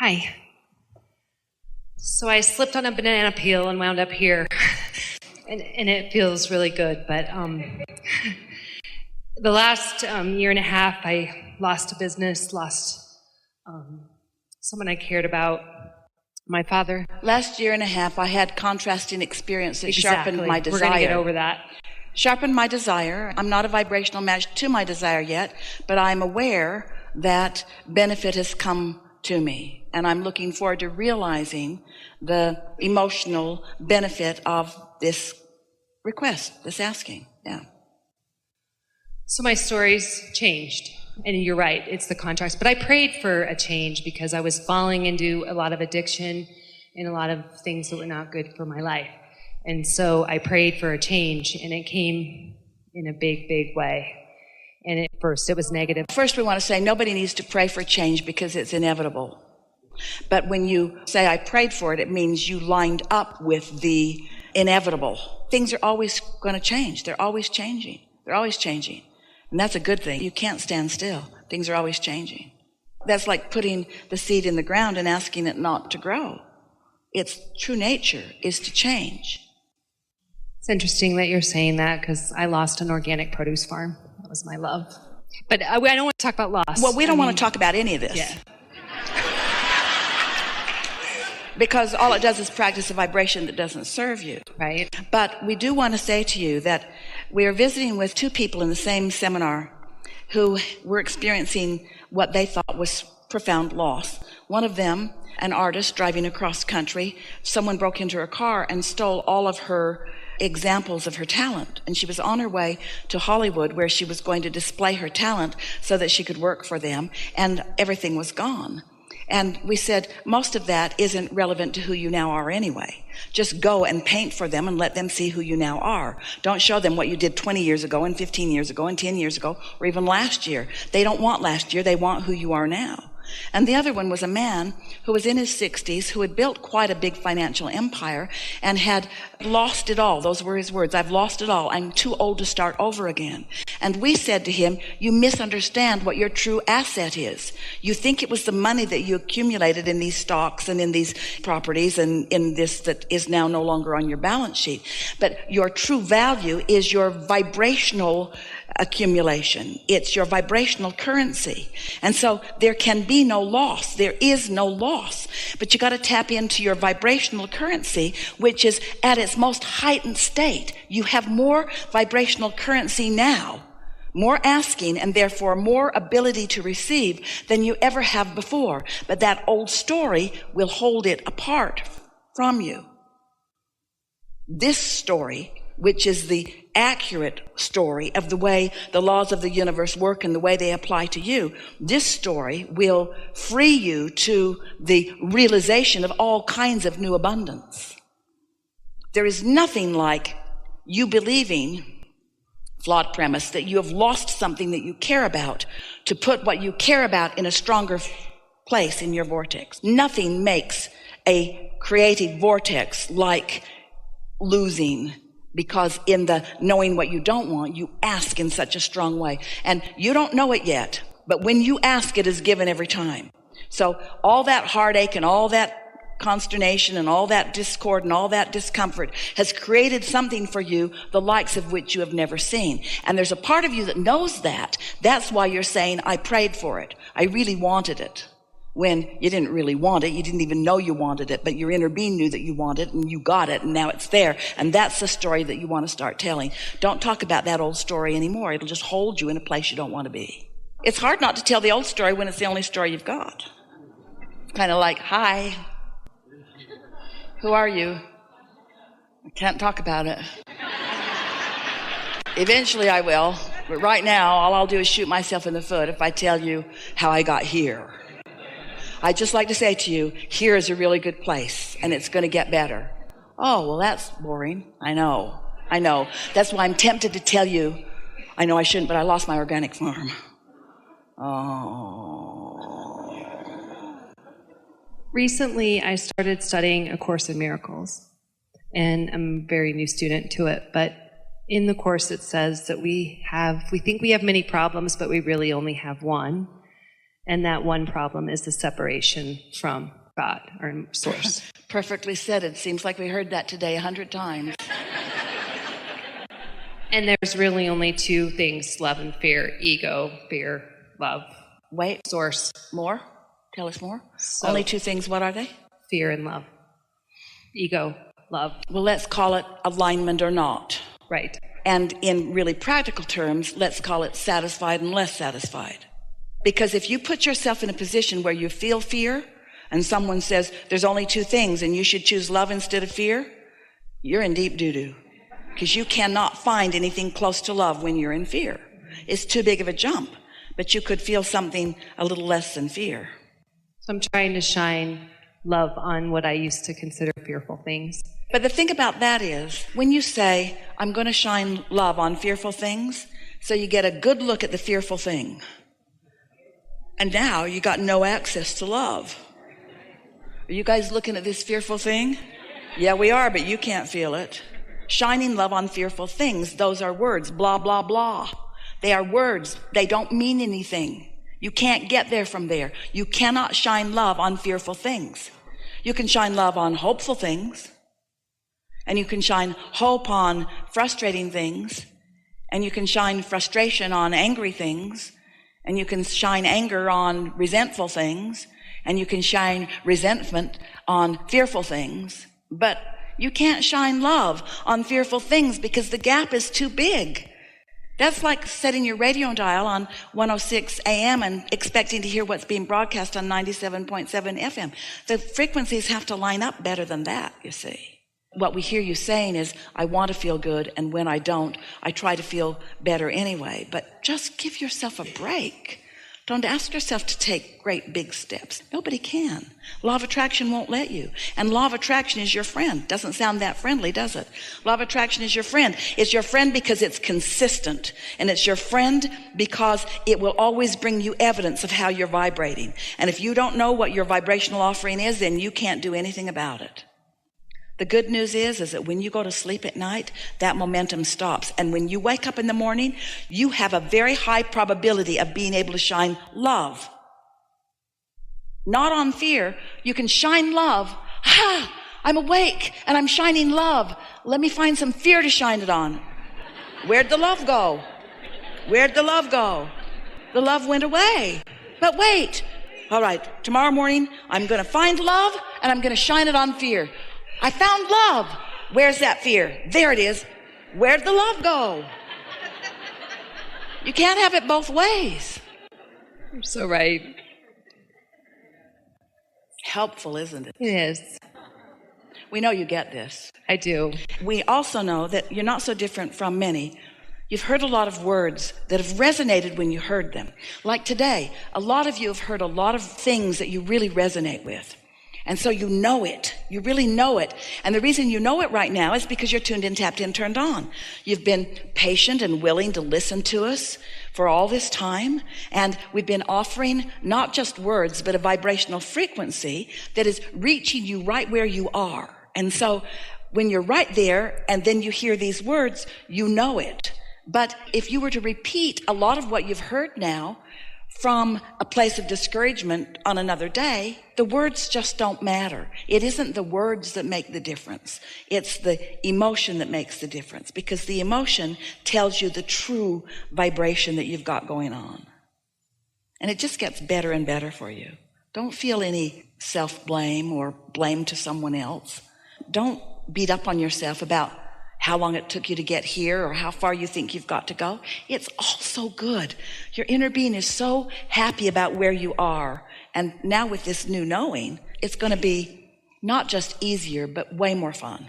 Hi. So I slipped on a banana peel and wound up here, and it feels really good. But the last year and a half, I lost a business, lost someone I cared about, my father. Last year and a half, I had contrasting experiences. Exactly. Sharpened my desire. We're going to get over that. Sharpened my desire. I'm not a vibrational match to my desire yet, but I'm aware that benefit has come to me. And I'm looking forward to realizing the emotional benefit of this request, this asking. Yeah. So my story's changed. And you're right, it's the contrast. But I prayed for a change because I was falling into a lot of addiction and a lot of things that were not good for my life. And so I prayed for a change, and it came in a big, big way. And at first, it was negative. First, we want to say nobody needs to pray for change because it's inevitable. But when you say, I prayed for it, it means you lined up with the inevitable. Things are always going to change. They're always changing. They're always changing. And that's a good thing. You can't stand still. Things are always changing. That's like putting the seed in the ground and asking it not to grow. Its true nature is to change. It's interesting that you're saying that because I lost an organic produce farm. That was my love. But I don't want to talk about loss. Well, we don't want to talk about any of this. Yeah. Because all it does is practice a vibration that doesn't serve you. Right. But we do want to say to you that we are visiting with two people in the same seminar who were experiencing what they thought was profound loss. One of them, an artist driving across country, someone broke into her car and stole all of her examples of her talent. And she was on her way to Hollywood where she was going to display her talent so that she could work for them, and everything was gone. And we said, most of that isn't relevant to who you now are anyway. Just go and paint for them and let them see who you now are. Don't show them what you did 20 years ago and 15 years ago and 10 years ago or even last year. They don't want last year. They want who you are now. And the other one was a man who was in his 60s, who had built quite a big financial empire and had lost it all. Those were his words. I've lost it all. I'm too old to start over again. And we said to him, you misunderstand what your true asset is. You think it was the money that you accumulated in these stocks and in these properties and in this that is now no longer on your balance sheet. But your true value is your vibrational accumulation. It's your vibrational currency. And so there can be no loss. There is no loss. But you got to tap into your vibrational currency, which is at its most heightened state. You have more vibrational currency now, more asking, and therefore more ability to receive than you ever have before. But that old story will hold it apart from you. This story, which is the accurate story of the way the laws of the universe work and the way they apply to you, this story will free you to the realization of all kinds of new abundance. There is nothing like you believing, flawed premise, that you have lost something that you care about to put what you care about in a stronger place in your vortex. Nothing makes a creative vortex like losing, because in the knowing what you don't want, you ask in such a strong way. And you don't know it yet, but when you ask, it is given every time. So all that heartache and all that consternation and all that discord and all that discomfort has created something for you, the likes of which you have never seen. And there's a part of you that knows that. That's why you're saying, I prayed for it. I really wanted it. When you didn't really want it, you didn't even know you wanted it, but your inner being knew that you wanted it and you got it and now it's there. And that's the story that you want to start telling. Don't talk about that old story anymore. It'll just hold you in a place you don't want to be. It's hard not to tell the old story when it's the only story you've got. Kind of like, hi, who are you? I can't talk about it. Eventually I will, but right now all I'll do is shoot myself in the foot if I tell you how I got here. I'd just like to say to you, here is a really good place, and it's going to get better. Oh, well, that's boring. I know. That's why I'm tempted to tell you, I know I shouldn't, but I lost my organic farm. Oh. Recently, I started studying A Course in Miracles, and I'm a very new student to it, but in the Course it says that we think we have many problems, but we really only have one. And that one problem is the separation from God or source. Perfectly said. It seems like we heard that today 100 times. And there's really only two things, love and fear. Ego, fear, love. Wait. Source. More? Tell us more. So, only two things. What are they? Fear and love. Ego, love. Well, let's call it alignment or not. Right. And in really practical terms, let's call it satisfied and less satisfied. Because if you put yourself in a position where you feel fear and someone says there's only two things and you should choose love instead of fear, you're in deep doo-doo. Because you cannot find anything close to love when you're in fear. It's too big of a jump. But you could feel something a little less than fear. So I'm trying to shine love on what I used to consider fearful things. But the thing about that is, when you say, I'm going to shine love on fearful things, so you get a good look at the fearful thing. And now you got no access to love. Are you guys looking at this fearful thing? Yeah, we are, but you can't feel it. Shining love on fearful things, those are words, blah, blah, blah. They are words. They don't mean anything. You can't get there from there. You cannot shine love on fearful things. You can shine love on hopeful things. And you can shine hope on frustrating things. And you can shine frustration on angry things. And you can shine anger on resentful things. And you can shine resentment on fearful things. But you can't shine love on fearful things because the gap is too big. That's like setting your radio dial on 106 AM and expecting to hear what's being broadcast on 97.7 FM. The frequencies have to line up better than that, you see. What we hear you saying is, I want to feel good, and when I don't, I try to feel better anyway. But just give yourself a break. Don't ask yourself to take great big steps. Nobody can. Law of attraction won't let you. And law of attraction is your friend. Doesn't sound that friendly, does it? Law of attraction is your friend. It's your friend because it's consistent. And it's your friend because it will always bring you evidence of how you're vibrating. And if you don't know what your vibrational offering is, then you can't do anything about it. The good news is that when you go to sleep at night, that momentum stops. And when you wake up in the morning, you have a very high probability of being able to shine love. Not on fear. You can shine love. I'm awake and I'm shining love. Let me find some fear to shine it on. Where'd the love go? Where'd the love go? The love went away. But wait. All right, tomorrow morning, I'm going to find love and I'm going to shine it on fear. I found love. Where's that fear? There it is. Where'd the love go? You can't have it both ways. You're so right. Helpful, isn't it? It is. We know you get this. I do. We also know that you're not so different from many. You've heard a lot of words that have resonated when you heard them. Like today, a lot of you have heard a lot of things that you really resonate with. And so you know it. You really know it. And the reason you know it right now is because you're tuned in, tapped in, turned on. You've been patient and willing to listen to us for all this time. And we've been offering not just words, but a vibrational frequency that is reaching you right where you are. And so when you're right there and then you hear these words, you know it. But if you were to repeat a lot of what you've heard now from a place of discouragement on another day, the words just don't matter. It isn't the words that make the difference. It's the emotion that makes the difference, because the emotion tells you the true vibration that you've got going on. And it just gets better and better for you. Don't feel any self-blame or blame to someone else. Don't beat up on yourself about how long it took you to get here or how far you think you've got to go. It's all so good. Your inner being is so happy about where you are. And now with this new knowing, it's going to be not just easier, but way more fun.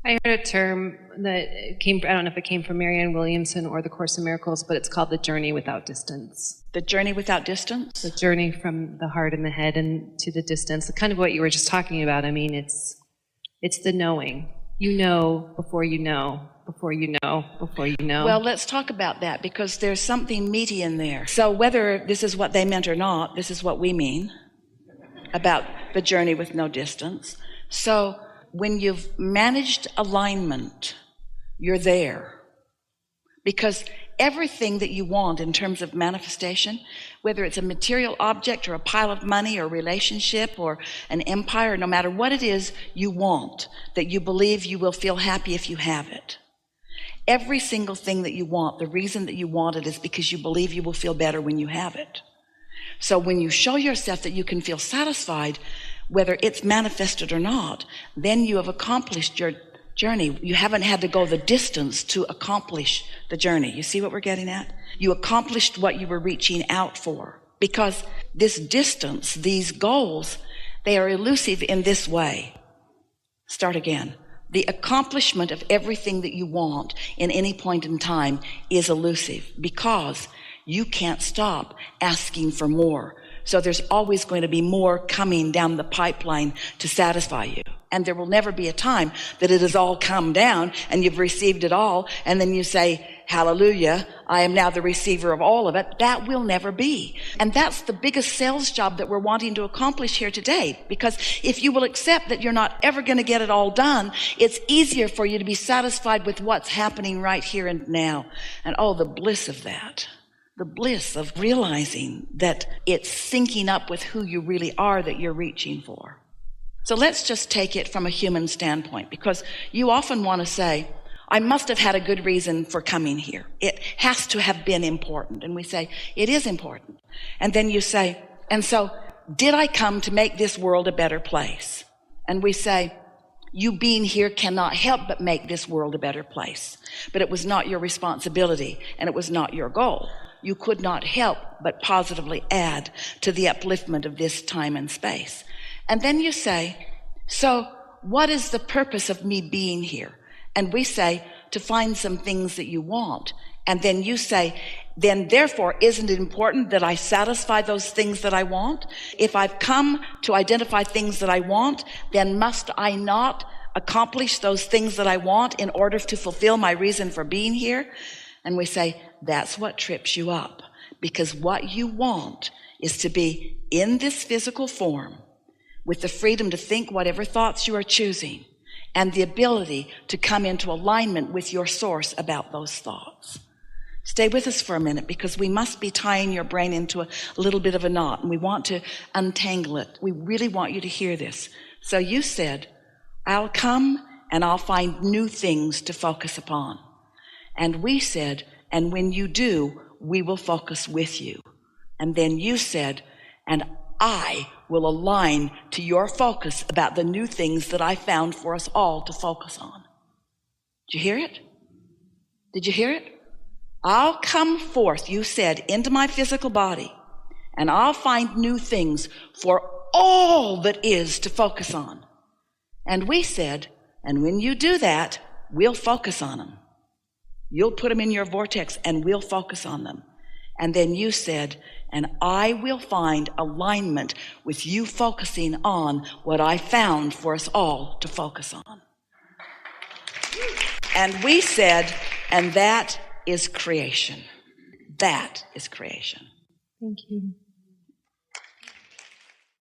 I heard a term that came, I don't know if it came from Marianne Williamson or the Course in Miracles, but it's called the journey without distance. The journey without distance? The journey from the heart and the head and to the distance. Kind of what you were just talking about. I mean, it's the knowing. You know before you know, before you know, before you know. Well, let's talk about that, because there's something meaty in there. So whether this is what they meant or not, this is what we mean about the journey with no distance. So when you've managed alignment, you're there. Because everything that you want in terms of manifestation, whether it's a material object or a pile of money or a relationship or an empire, no matter what it is you want, that you believe you will feel happy if you have it. Every single thing that you want, the reason that you want it is because you believe you will feel better when you have it. So when you show yourself that you can feel satisfied, whether it's manifested or not, then you have accomplished your journey. You haven't had to go the distance to accomplish the journey. You see what we're getting at? You accomplished what you were reaching out for. Because this distance, these goals, they are elusive in this way. Start again. The accomplishment of everything that you want in any point in time is elusive because you can't stop asking for more. So there's always going to be more coming down the pipeline to satisfy you. And there will never be a time that it has all come down and you've received it all. And then you say, hallelujah, I am now the receiver of all of it. That will never be. And that's the biggest sales job that we're wanting to accomplish here today. Because if you will accept that you're not ever going to get it all done, it's easier for you to be satisfied with what's happening right here and now. And oh, the bliss of that. The bliss of realizing that it's syncing up with who you really are that you're reaching for. So let's just take it from a human standpoint, because you often want to say, I must have had a good reason for coming here. It has to have been important. And we say, it is important. And then you say, and so did I come to make this world a better place? And we say, you being here cannot help but make this world a better place. But it was not your responsibility and it was not your goal. You could not help but positively add to the upliftment of this time and space. And then you say, so what is the purpose of me being here? And we say, to find some things that you want. And then you say, then therefore, isn't it important that I satisfy those things that I want? If I've come to identify things that I want, then must I not accomplish those things that I want in order to fulfill my reason for being here? And we say, that's what trips you up. Because what you want is to be in this physical form with the freedom to think whatever thoughts you are choosing and the ability to come into alignment with your source about those thoughts. Stay with us for a minute, because we must be tying your brain into a little bit of a knot, and we want to untangle it. We really want you to hear this. So you said, I'll come and I'll find new things to focus upon. And we said, and when you do, we will focus with you. And then you said, and I will align to your focus about the new things that I found for us all to focus on. Did you hear it? Did you hear it? I'll come forth, you said, into my physical body, and I'll find new things for all that is to focus on. And we said, and when you do that, we'll focus on them. You'll put them in your vortex and we'll focus on them. And then you said, and I will find alignment with you focusing on what I found for us all to focus on. And we said, and that is creation. That is creation. Thank you.